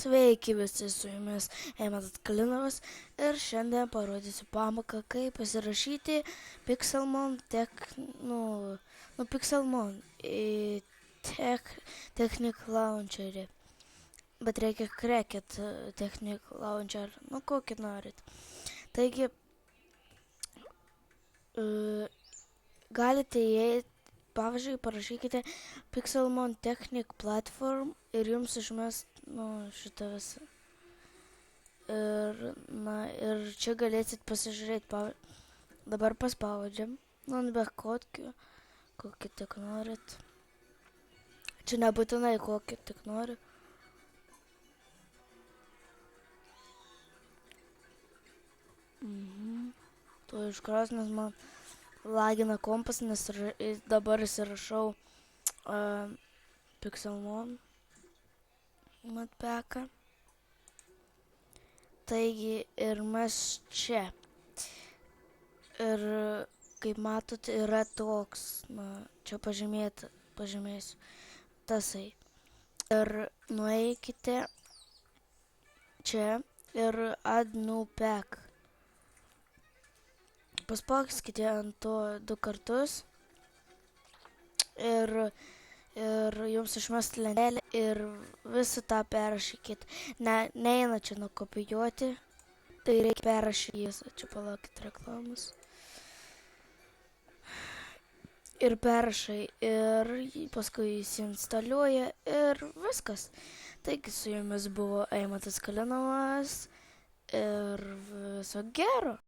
Sveiki visi, su jumis Eimantas Kalinovas ir šiandien parodysiu pamoką, kaip pasirašyti Pixelmon Pixelmon į Technic Launcherį. Bet reikia Crackit Technic Launcher, kokį norit. Taigi, galite įeiti, pavyzdžiui, parašykite Pixelmon Technic Platform ir jums išmes šitą visą. Ir čia galėsit pasižiūrėti, dabar paspaudžiam, bet kokį tik norit. Čia nebūtinai kokį tik nori. Tuo iškros, nes man lagina kompas, nes dabar įsirašau Pixelmon matpeką. Taigi ir mes čia. Ir kaip matot, yra toks, čia pažymėsiu, tasai. Ir nueikite čia ir add new pack. Paspauskite ant to 2 kartus ir jums išmest lentelę ir visą tą perrašykit. Neina čia nukopijuoti, tai reikia perrašyti visą. Čia palaukit reklamus. Ir perrašai ir paskui įsiinstaliuoja ir viskas. Taigi su jumis buvo Eimantas Kalinovas ir viso gero.